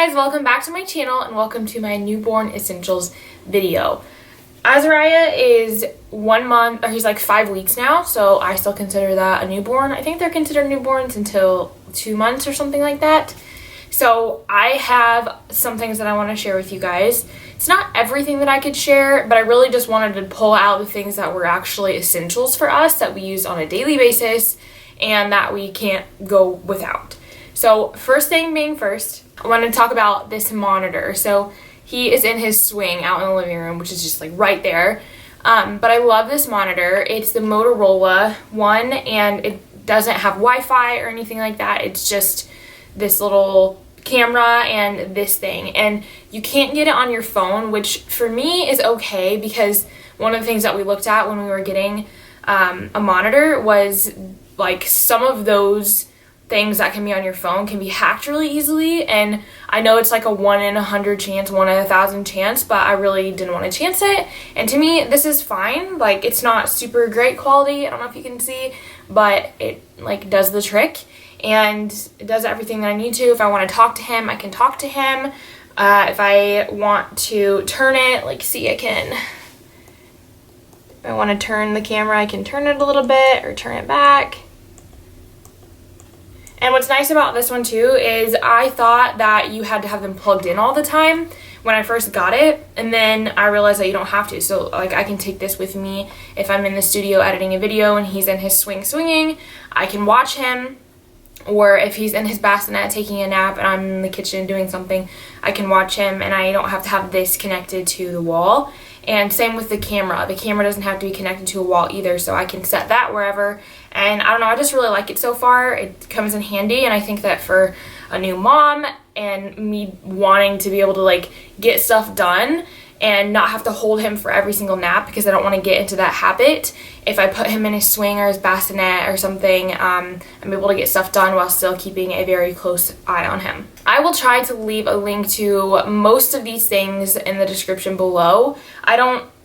guys, welcome back to my channel and welcome to my newborn essentials video. Azariah is 1 month, or he's like 5 weeks now, so I still consider that a newborn. I think they're considered newborns until 2 months or something like that. So I have some things that I want to share with you guys. It's not everything that I could share, but I really just wanted to pull out the things that were actually essentials for us that we use on a daily basis and that we can't go without. So first thing being first, I want to talk about this monitor. So he is in his swing out in the living room, which is just like right there. But I love this monitor. It's the Motorola one, and it doesn't have Wi-Fi or anything like that. It's just this little camera and this thing. And you can't get it on your phone, which for me is okay, because one of the things that we looked at when we were getting a monitor was like some of those things that can be on your phone can be hacked really easily, and I know it's like a 1 in 100 chance, 1 in 1,000 chance, but I really didn't want to chance it. And to me, this is fine. Like, it's not super great quality, I don't know if you can see, but it like does the trick and it does everything that I need to. If I want to talk to him, I can talk to him. If I want to turn it, like, see, if I want to turn the camera, I can turn it a little bit or turn it back. And what's nice about this one too is I thought that you had to have them plugged in all the time when I first got it, and then I realized that you don't have to. So like, I can take this with me if I'm in the studio editing a video and he's in his swing swinging, I can watch him. Or if he's in his bassinet taking a nap and I'm in the kitchen doing something, I can watch him and I don't have to have this connected to the wall. And same with the camera. The camera doesn't have to be connected to a wall either, so I can set that wherever. And I don't know, I just really like it so far. It comes in handy, and I think that for a new mom and me wanting to be able to like get stuff done and not have to hold him for every single nap, because I don't want to get into that habit. If I put him in his swing or his bassinet or something, I'm able to get stuff done while still keeping a very close eye on him. I will try to leave a link to most of these things in the description below.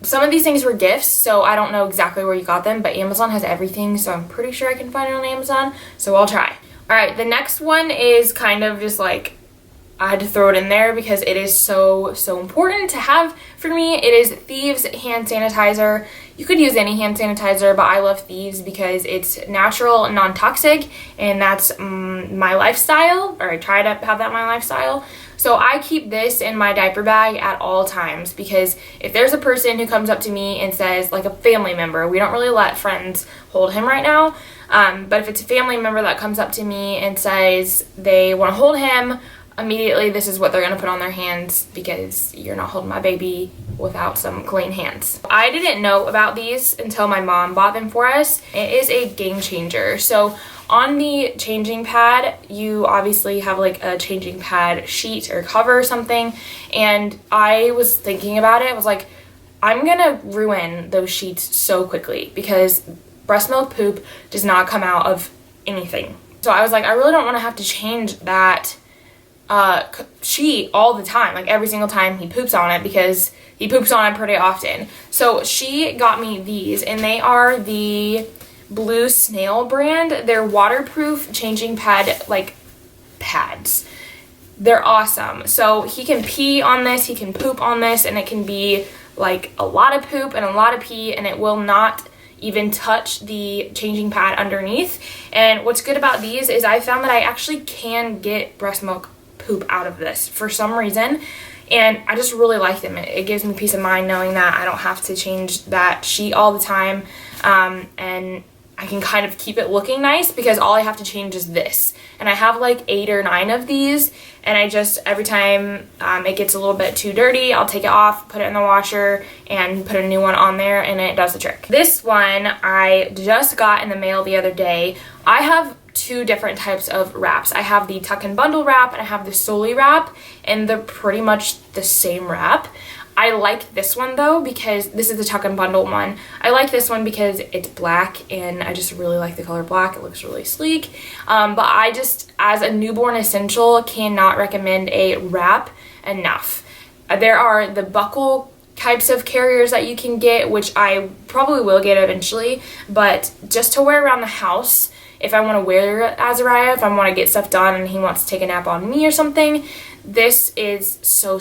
Some of these things were gifts, so I don't know exactly where you got them, but Amazon has everything, so I'm pretty sure I can find it on Amazon, so I'll try. Alright, the next one is kind of just like, I had to throw it in there because it is so important to have for me. It is Thieves hand sanitizer. You could use any hand sanitizer, but I love Thieves because it's natural and non-toxic, and that's my lifestyle, or I try to have that in my lifestyle. So I keep this in my diaper bag at all times, because if there's a person who comes up to me and says, like a family member, we don't really let friends hold him right now, but if it's a family member that comes up to me and says they want to hold him, immediately this is what they're going to put on their hands, because you're not holding my baby without some clean hands. I didn't know about these until my mom bought them for us. It is a game changer. So on the changing pad, you obviously have like a changing pad sheet or cover or something, and I was thinking about it. I was like, I'm gonna ruin those sheets so quickly, because breast milk poop does not come out of anything. So I was like, I really don't want to have to change that sheet all the time, like every single time he poops on it, because he poops on it pretty often. So she got me these, and they are the Blue Snail brand. They're waterproof changing pad like pads. They're awesome. So he can pee on this, he can poop on this, and it can be like a lot of poop and a lot of pee, and it will not even touch the changing pad underneath. And what's good about these is I found that I actually can get breast milk poop out of this for some reason, and I just really like them. It gives me peace of mind knowing that I don't have to change that sheet all the time, and I can kind of keep it looking nice, because all I have to change is this. And I have like 8 or 9 of these, and I just, every time it gets a little bit too dirty, I'll take it off, put it in the washer, and put a new one on there, and it does the trick. This one I just got in the mail the other day. I have 2 different types of wraps. I have the tuck and bundle wrap, and I have the Solely wrap, and they're pretty much the same wrap. I like this one though, because this is the tuck and bundle one. I like this one because it's black, and I just really like the color black. It looks really sleek. But I just, as a newborn essential, cannot recommend a wrap enough. There are the buckle types of carriers that you can get, which I probably will get eventually, but just to wear around the house, if I want to wear Azariah, if I want to get stuff done and he wants to take a nap on me or something, This is so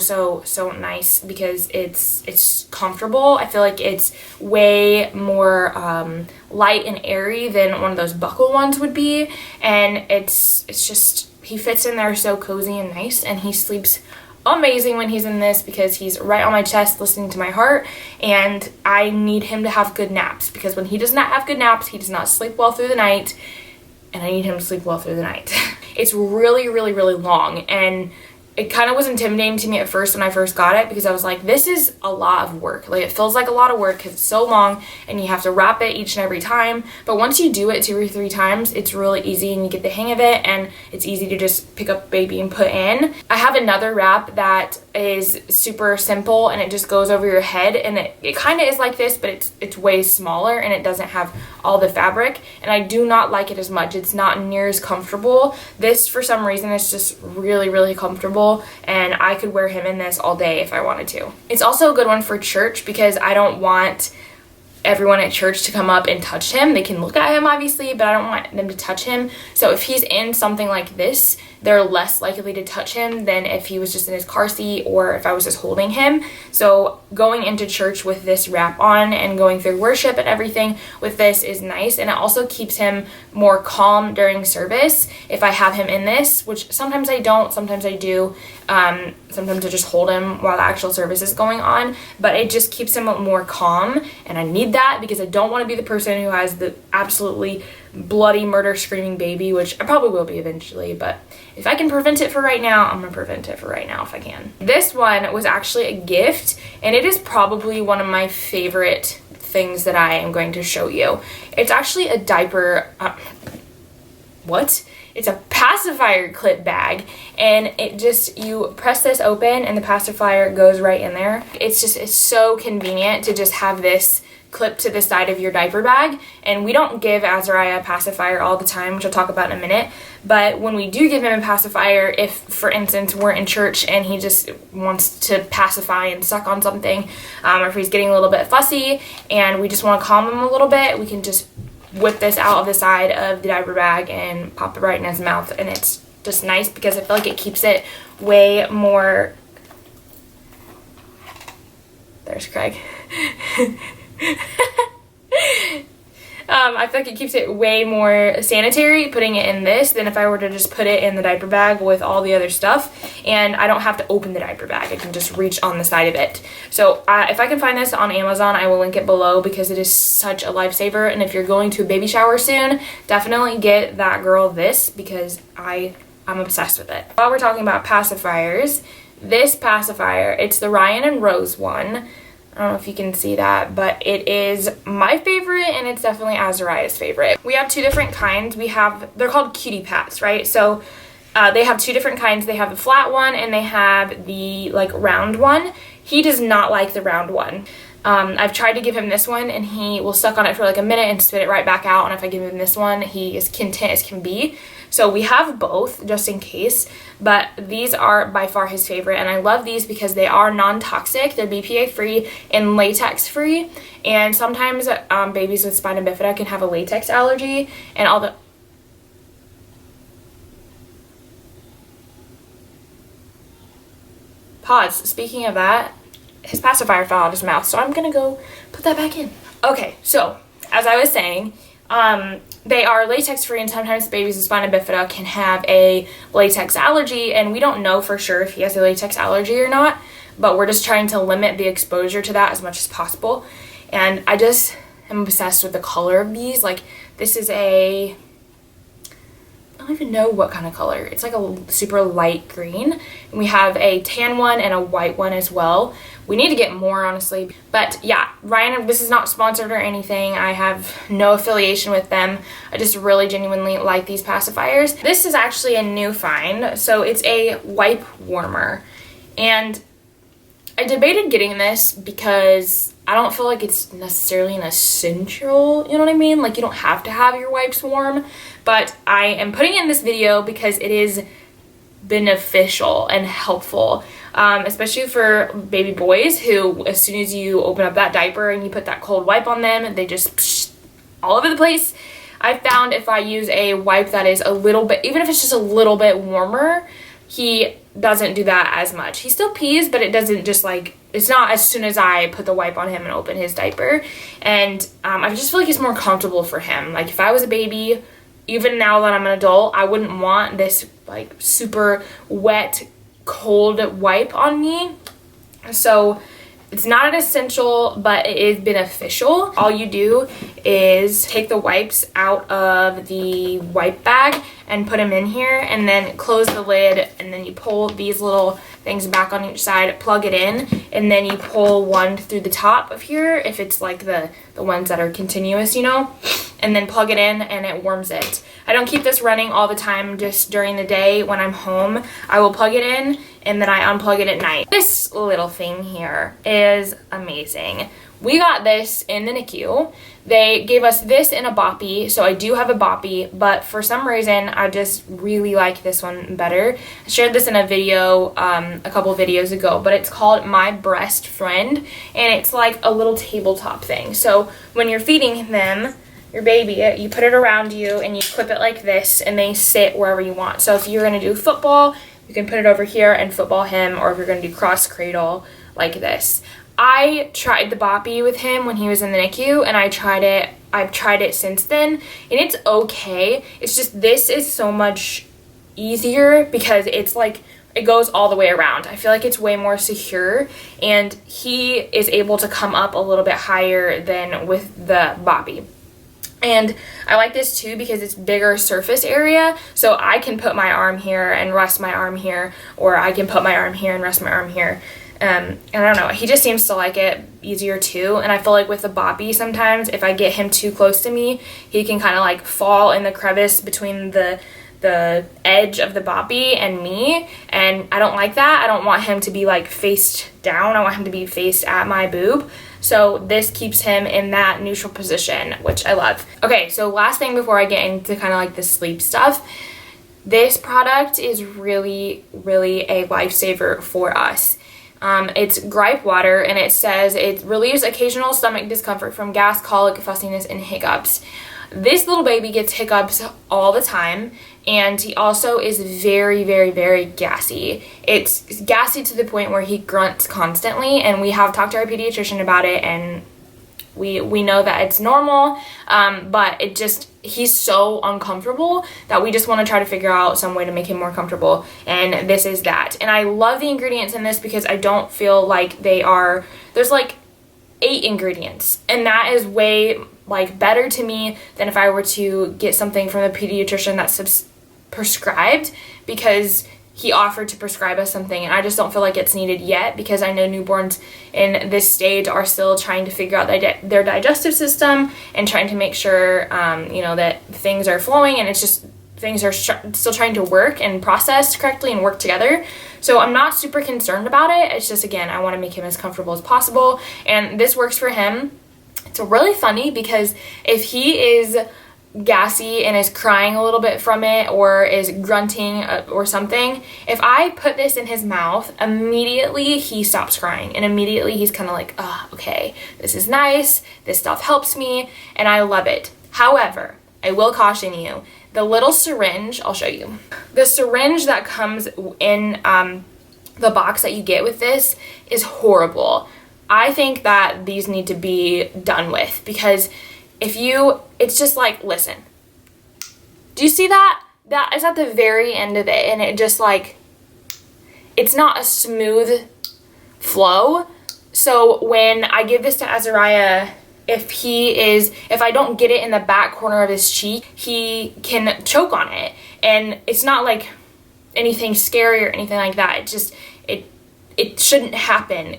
nice because it's comfortable. I feel like it's way more light and airy than one of those buckle ones would be, and it's just, he fits in there so cozy and nice, and he sleeps amazing when he's in this because he's right on my chest listening to my heart, and I need him to have good naps because when he does not have good naps, he does not sleep well through the night, and I need him to sleep well through the night. It's really long, and it kind of was intimidating to me at first when I first got it because I was like, this is a lot of work. Like, it feels like a lot of work because it's so long and you have to wrap it each and every time. But once you do it 2 or 3 times, it's really easy and you get the hang of it, and it's easy to just pick up baby and put in. I have another wrap that is super simple and it just goes over your head, and it kind of is like this, but it's way smaller and it doesn't have all the fabric, and I do not like it as much. It's not near as comfortable. This, for some reason, is just really comfortable, and I could wear him in this all day if I wanted to. It's also a good one for church because I don't want everyone at church to come up and touch him. They can look at him, obviously, but I don't want them to touch him. So if he's in something like this, they're less likely to touch him than if he was just in his car seat or if I was just holding him. So going into church with this wrap on and going through worship and everything with this is nice, and it also keeps him more calm during service if I have him in this, which sometimes I don't, sometimes I do. Sometimes I just hold him while the actual service is going on, but it just keeps him more calm, and I need that because I don't want to be the person who has the absolutely bloody murder screaming baby, which I probably will be eventually, but if I can prevent it for right now, I'm gonna prevent it for right now if I can. This one was actually a gift, and it is probably one of my favorite things that I am going to show you. It's actually a diaper, It's a pacifier clip bag, and it just, you press this open and the pacifier goes right in there. It's so convenient to just have this clip to the side of your diaper bag, and we don't give Azariah a pacifier all the time, which I'll talk about in a minute, but when we do give him a pacifier, if for instance we're in church and he just wants to pacify and suck on something, or if he's getting a little bit fussy and we just want to calm him a little bit, we can just whip this out of the side of the diaper bag and pop it right in his mouth, and it's just nice because I feel like it keeps it way more, there's Craig. I feel like it keeps it way more sanitary putting it in this than if I were to just put it in the diaper bag with all the other stuff, and I don't have to open the diaper bag. I can just reach on the side of it. So if I can find this on Amazon, I will link it below because it is such a lifesaver, and if you're going to a baby shower soon, definitely get that girl this because I'm obsessed with it. While we're talking about pacifiers, this pacifier, it's the Ryan and Rose one. I don't know if you can see that, but it is my favorite, and it's definitely Azariah's favorite. We have 2 different kinds. They're called cutie pats, right? So they have 2 different kinds. They have the flat one and they have the like round one. He does not like the round one. I've tried to give him this one and he will suck on it for like a minute and spit it right back out, and if I give him this one, he is content as can be. So we have both just in case, but these are by far his favorite, and I love these because they are non-toxic. They're BPA free and latex free, and sometimes babies with spina bifida can have a latex allergy, and all the pause. Speaking of that, his pacifier fell out of his mouth, so I'm gonna go put that back in. Okay, so as I was saying, they are latex free, and sometimes babies with spina bifida can have a latex allergy, and we don't know for sure if he has a latex allergy or not, but we're just trying to limit the exposure to that as much as possible. And I just am obsessed with the color of these. Like, this is I don't even know what kind of color. It's like a super light green, and we have a tan one and a white one as well. We need to get more, honestly. But yeah, Ryan, this is not sponsored or anything. I have no affiliation with them. I just really genuinely like these pacifiers. This is actually a new find. So it's a wipe warmer. And I debated getting this because I don't feel like it's necessarily an essential, you know what I mean? Like, you don't have to have your wipes warm. But I am putting it in this video because it is beneficial and helpful. Especially for baby boys who, as soon as you open up that diaper and you put that cold wipe on them, they just all over the place. I found if I use a wipe that is a little bit, even if it's just a little bit warmer, he doesn't do that as much. He still pees, but it doesn't just like, it's not as soon as I put the wipe on him and open his diaper. And I just feel like it's more comfortable for him. Like if I was a baby, even now that I'm an adult, I wouldn't want this like super wet, cold wipe on me. So it's not an essential, but it is beneficial. All you do is take the wipes out of the wipe bag and put them in here, and then close the lid, and then you pull these little things back on each side, plug it in, and then you pull one through the top of here if it's like the ones that are continuous, you know, and then plug it in and it warms it. I don't keep this running all the time, just during the day when I'm home. I will plug it in and then I unplug it at night. This little thing here is amazing. We got this in the NICU. They gave us this in a Boppy, so I do have a Boppy, but for some reason I just really like this one better. I shared this in a video a couple videos ago, but it's called My Breast Friend, and it's like a little tabletop thing. So when you're feeding them, your baby, you put it around you and you clip it like this, and they sit wherever you want. So if you're going to do football, you can put it over here and football him, or if you're going to do cross cradle like this. I tried the Boppy with him when he was in the NICU, and I've tried it since then, and it's okay. It's just this is so much easier because it's like it goes all the way around. I feel like it's way more secure, and he is able to come up a little bit higher than with the Boppy. And I like this too because it's bigger surface area, so I can put my arm here and rest my arm here, or I can put my arm here and rest my arm here. And I don't know, he just seems to like it easier too. And I feel like with the Boppy, sometimes if I get him too close to me, he can kind of like fall in the crevice between the edge of the Boppy and me, and I don't like that. I don't want him to be like faced down. I want him to be faced at my boob. So this keeps him in that neutral position, which I love. Okay, so last thing before I get into kind of like the sleep stuff, this product is really, really a lifesaver for us. It's Gripe Water, and it says it relieves occasional stomach discomfort from gas, colic, fussiness, and hiccups. This little baby gets hiccups all the time, and he also is very, very, very gassy. It's gassy to the point where he grunts constantly, and we have talked to our pediatrician about it, and we know that it's normal, but he's so uncomfortable that we just want to try to figure out some way to make him more comfortable, and this is that. And I love the ingredients in this because I don't feel like there's like 8 ingredients, and that is way like better to me than if I were to get something from the pediatrician that's prescribed, because he offered to prescribe us something, and I just don't feel like it's needed yet, because I know newborns in this stage are still trying to figure out their digestive system and trying to make sure, that things are flowing, and it's just things are still trying to work and process correctly and work together. So I'm not super concerned about it. It's just, again, I want to make him as comfortable as possible, and this works for him. It's really funny because if he is gassy and is crying a little bit from it, or is grunting or something, if I put this in his mouth, immediately he stops crying, and immediately he's kind of like, oh, okay, this is nice, this stuff helps me, and I love it. However, I will caution you, the little syringe, I'll show you, the syringe that comes in the box that you get with this is horrible. I think that these need to be done with, because it's just like, listen, do you see that? That is at the very end of it, and it just like, it's not a smooth flow. So when I give this to Azariah, if I don't get it in the back corner of his cheek, he can choke on it, and it's not like anything scary or anything like that. It shouldn't happen,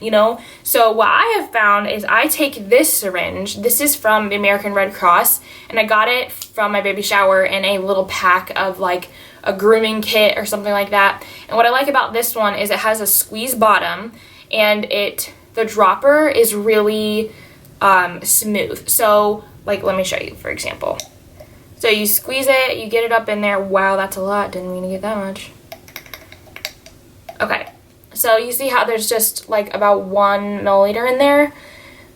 So what I have found is I take this syringe. This is from the American Red Cross, and I got it from my baby shower in a little pack of like a grooming kit or something like that. And what I like about this one is it has a squeeze bottom, and the dropper is really smooth. So like, let me show you, for example. So you squeeze it, you get it up in there. Wow, that's a lot. Didn't mean to get that much. Okay. So you see how there's just like about 1 milliliter in there?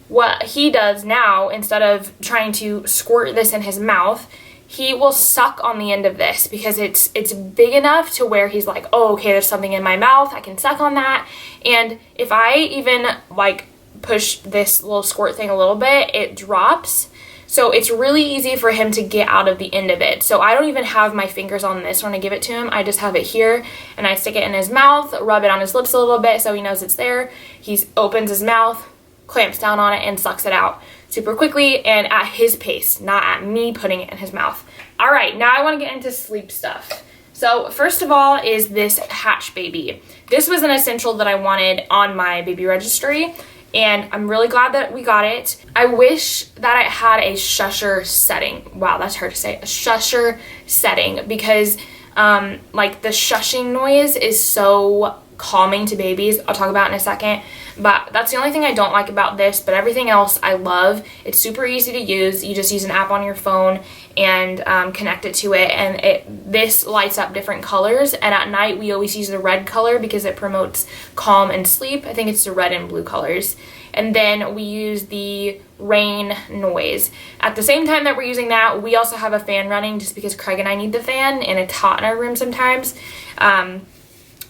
What he does now, instead of trying to squirt this in his mouth, he will suck on the end of this because it's big enough to where he's like, oh, okay, there's something in my mouth, I can suck on that. And if I even like push this little squirt thing a little bit, it drops. So it's really easy for him to get out of the end of it. So I don't even have my fingers on this when I give it to him. I just have it here, and I stick it in his mouth, rub it on his lips a little bit so he knows it's there. He opens his mouth, clamps down on it, and sucks it out super quickly and at his pace, not at me putting it in his mouth. All right, now I want to get into sleep stuff. So first of all is this Hatch Baby. This was an essential that I wanted on my baby registry, and I'm really glad that we got it. I wish that it had a shusher setting. Wow, that's hard to say. A shusher setting, because like the shushing noise is so calming to babies. I'll talk about it in a second. But that's the only thing I don't like about this, but everything else I love. It's super easy to use. You just use an app on your phone and connect it to it, and this lights up different colors. And at night we always use the red color because it promotes calm and sleep. I think it's the red and blue colors. And then we use the rain noise. At the same time that we're using that, we also have a fan running just because Craig and I need the fan, and it's hot in our room sometimes.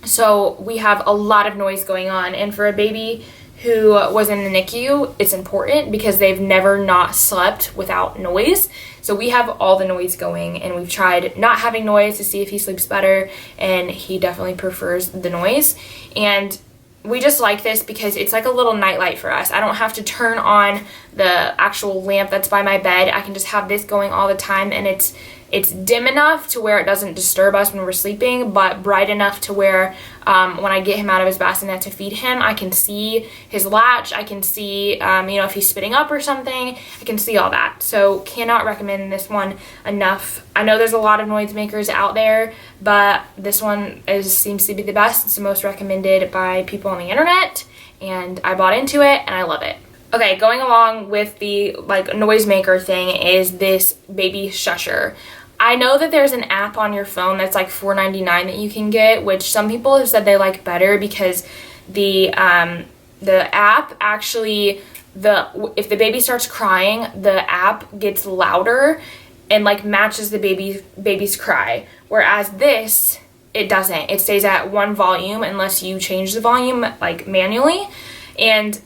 So we have a lot of noise going on, and for a baby who was in the NICU, it's important because they've never not slept without noise. So we have all the noise going, and we've tried not having noise to see if he sleeps better, and he definitely prefers the noise. And we just like this because it's like a little nightlight for us. I don't have to turn on the actual lamp that's by my bed. I can just have this going all the time, and it's dim enough to where it doesn't disturb us when we're sleeping, but bright enough to where when I get him out of his bassinet to feed him, I can see his latch, I can see, if he's spitting up or something, I can see all that. So cannot recommend this one enough. I know there's a lot of noisemakers out there, but this one seems to be the best. It's the most recommended by people on the internet, and I bought into it, and I love it. Okay, going along with the noisemaker thing is this baby shusher. I know that there's an app on your phone that's like $4.99 that you can get, which some people have said they like better because the app actually, if the baby starts crying, the app gets louder and like matches the baby's cry. Whereas this, it doesn't. It stays at one volume unless you change the volume like manually. And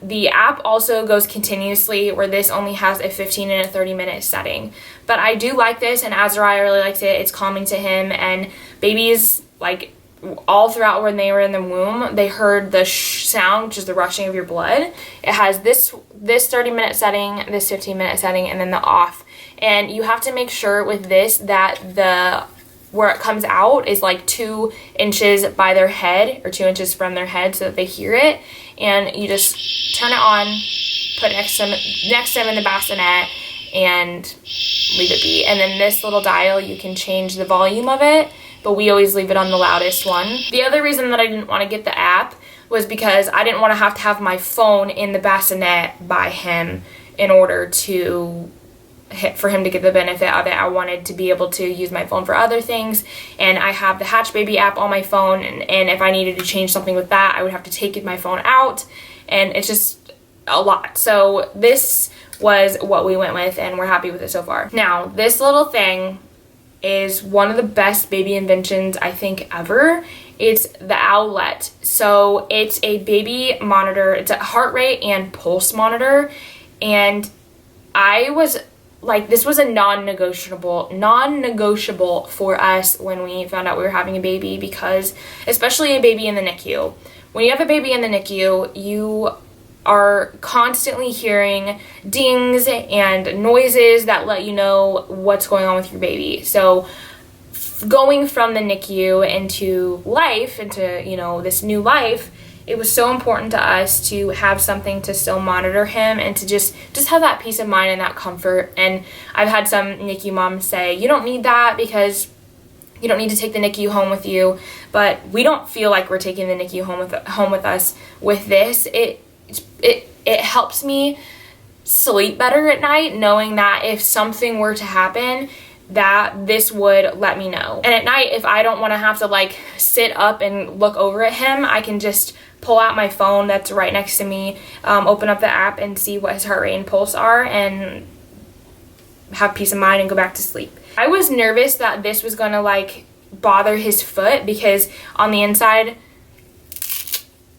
the app also goes continuously, where this only has a 15 and a 30-minute setting. But I do like this, and Azariah really likes it. It's calming to him, and babies, like, all throughout when they were in the womb, they heard the sound, which is the rushing of your blood. It has this 30-minute setting, this 15-minute setting, and then the off. And you have to make sure with this that where it comes out is like 2 inches by their head, or 2 inches from their head, so that they hear it. And you just turn it on, put it next to him in the bassinet, and leave it be. And then this little dial, you can change the volume of it, but we always leave it on the loudest one. The other reason that I didn't want to get the app was because I didn't want to have my phone in the bassinet by him in order for him to get the benefit of it. I wanted to be able to use my phone for other things, and I have the Hatch Baby app on my phone, and if I needed to change something with that, I would have to take my phone out, and it's just a lot. So this was what we went with, and we're happy with it so far. Now, this little thing is one of the best baby inventions I think ever. It's the Owlet. So it's a baby monitor. It's a heart rate and pulse monitor, and I was like, this was a non-negotiable for us when we found out we were having a baby, because especially a baby in the NICU. When you have a baby in the NICU, you are constantly hearing dings and noises that let you know what's going on with your baby. So going from the NICU into life, into, this new life, it was so important to us to have something to still monitor him and to just have that peace of mind and that comfort. And I've had some NICU moms say, you don't need that because you don't need to take the NICU home with you. But we don't feel like we're taking the NICU home with us with this. It helps me sleep better at night, knowing that if something were to happen, that this would let me know. And at night, if I don't want to have to sit up and look over at him, I can just pull out my phone that's right next to me, open up the app and see what his heart rate and pulse are, and have peace of mind and go back to sleep. I was nervous that this was gonna like bother his foot because on the inside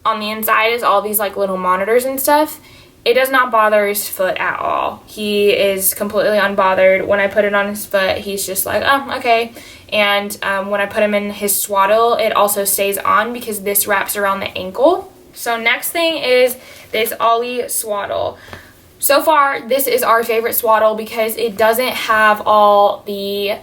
is all these like little monitors and stuff. It does not bother his foot at all. He is completely unbothered. When I put it on his foot, he's just like, oh, okay. And when I put him in his swaddle, it also stays on because this wraps around the ankle. So next thing is this Ollie swaddle. So far, this is our favorite swaddle because it doesn't have all the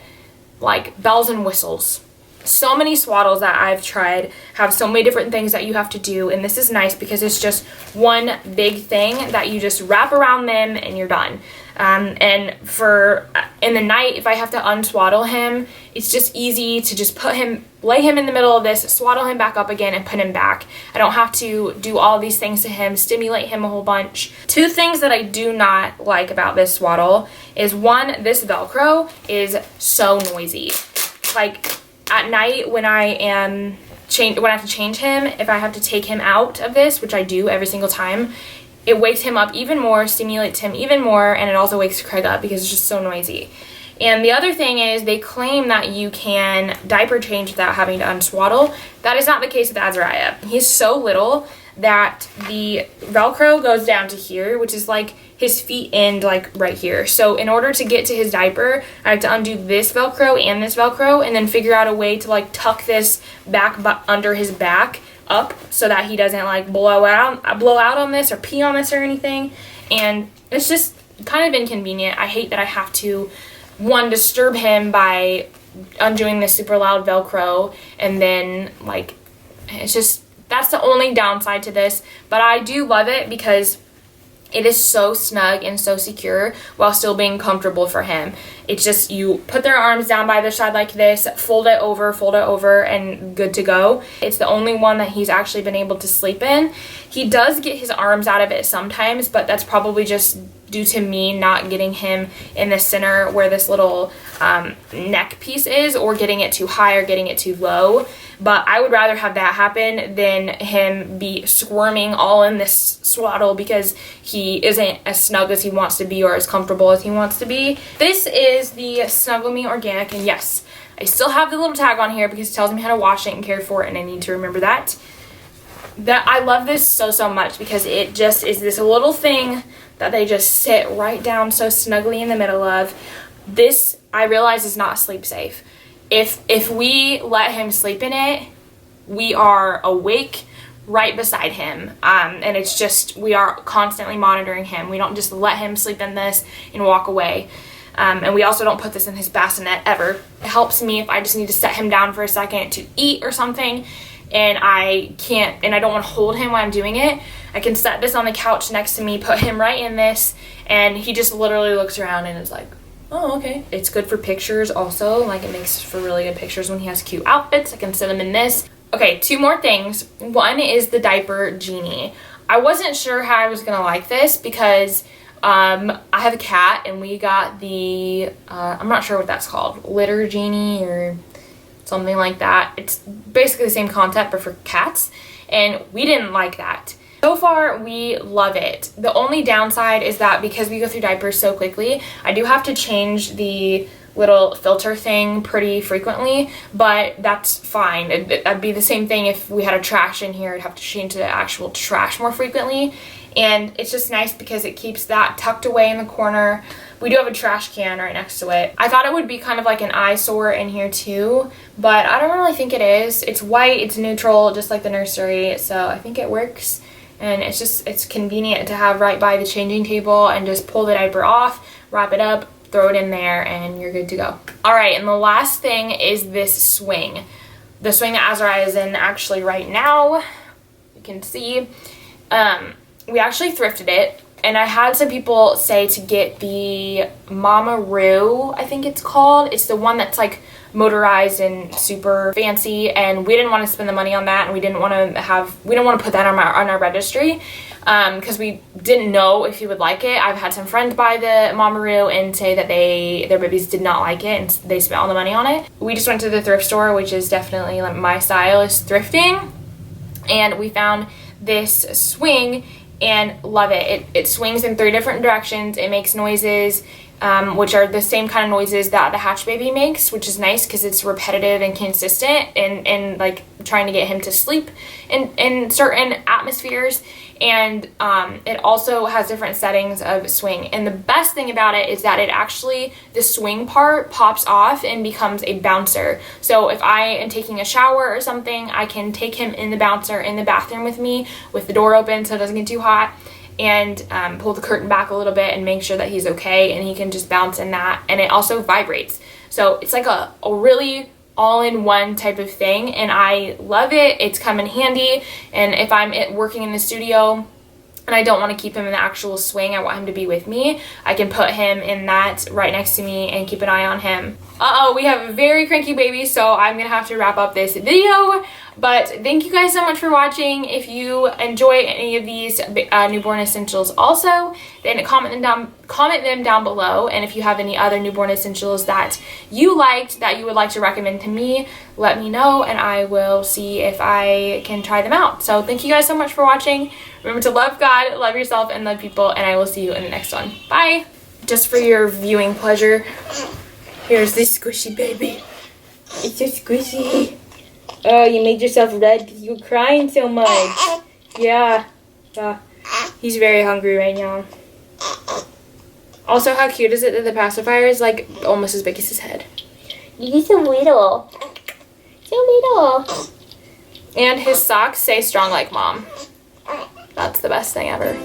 like bells and whistles. So many swaddles that I've tried have so many different things that you have to do, and this is nice because it's just one big thing that you just wrap around them and you're done. And for in the night, if I have to unswaddle him, it's just easy to just lay him in the middle of this, swaddle him back up again, and put him back. I don't have to do all these things to him, stimulate him a whole bunch. Two things that I do not like about this swaddle is, one, this Velcro is so noisy. Like, at night when I have to change him, if I have to take him out of this, which I do every single time, it wakes him up even more, stimulates him even more, and it also wakes Craig up because it's just so noisy. And the other thing is, they claim that you can diaper change without having to unswaddle. That is not the case with Azariah. He's so little that the Velcro goes down to here, which is like his feet end like right here. So in order to get to his diaper, I have to undo this Velcro and this Velcro and then figure out a way to like tuck this back under his back up so that he doesn't like blow out on this or pee on this or anything. And it's just kind of inconvenient. I hate that I have to, one, disturb him by undoing this super loud Velcro, and then like it's just, that's the only downside to this. But I do love it because it is so snug and so secure while still being comfortable for him. It's just, you put their arms down by their side like this, fold it over, and good to go. It's the only one that he's actually been able to sleep in. He does get his arms out of it sometimes, but that's probably just due to me not getting him in the center where this little neck piece is, or getting it too high or getting it too low. But I would rather have that happen than him be squirming all in this swaddle because he isn't as snug as he wants to be or as comfortable as he wants to be. This is the Snuggle Me Organic, and yes, I still have the little tag on here because it tells me how to wash it and care for it, and I need to remember that. I love this so much because it just is this little thing that they just sit right down so snugly in the middle of. This, I realize, is not sleep safe. If we let him sleep in it, we are awake right beside him, and it's just, we are constantly monitoring him. We don't just let him sleep in this and walk away. And we also don't put this in his bassinet ever. It helps me if I just need to set him down for a second to eat or something, and I don't want to hold him while I'm doing it. I can set this on the couch next to me, put him right in this, and he just literally looks around and is like, oh, okay. It's good for pictures also. Like, it makes for really good pictures when he has cute outfits. I can set him in this. Okay, two more things. One is the Diaper Genie. I wasn't sure how I was gonna like this because I have a cat, and we got the, I'm not sure what that's called, Litter Genie or something like that. It's basically the same concept but for cats, and we didn't like that. So far, we love it. The only downside is that because we go through diapers so quickly, I do have to change the little filter thing pretty frequently, but that's fine. It'd be the same thing if we had a trash in here. I'd have to change the actual trash more frequently, and it's just nice because it keeps that tucked away in the corner. We do have a trash can right next to it. I thought it would be kind of like an eyesore in here too, but I don't really think it is. It's white, it's neutral, just like the nursery, so I think it works. And it's convenient to have right by the changing table, and just pull the diaper off, wrap it up, throw it in there, and you're good to go. All right, and the last thing is this swing. The swing that Azariah is in actually right now, you can see. We actually thrifted it, and I had some people say to get the Mama Roo, I think it's called. It's the one that's like motorized and super fancy, and we didn't want to spend the money on that, and we didn't want to put that on our registry because we didn't know if he would like it. I've had some friends buy the Mama Roo and say that their babies did not like it and they spent all the money on it. We just went to the thrift store, which is definitely like my style, is thrifting, and we found this swing and love it. It swings in 3 different directions. It makes noises, which are the same kind of noises that the Hatch Baby makes, which is nice because it's repetitive and consistent and like trying to get him to sleep in certain atmospheres. And it also has different settings of swing. And the best thing about it is that it actually, the swing part pops off and becomes a bouncer. So if I am taking a shower or something, I can take him in the bouncer in the bathroom with me with the door open so it doesn't get too hot, and pull the curtain back a little bit and make sure that he's okay, and he can just bounce in that. And it also vibrates. So it's like a really all-in-one type of thing, and I love it. It's come in handy. And if I'm working in the studio and I don't want to keep him in the actual swing, I want him to be with me, I can put him in that right next to me and keep an eye on him. We have a very cranky baby, so I'm gonna have to wrap up this video. But thank you guys so much for watching. If you enjoy any of these newborn essentials also, then comment them down below. And if you have any other newborn essentials that you liked that you would like to recommend to me, let me know and I will see if I can try them out. So thank you guys so much for watching. Remember to love God, love yourself, and love people, and I will see you in the next one. Bye! Just for your viewing pleasure, here's this squishy baby. It's so squishy. Oh, you made yourself red because you were crying so much. Yeah. He's very hungry right now. Also, how cute is it that the pacifier is like almost as big as his head? He's so little. So little. And his socks say strong like mom. That's the best thing ever.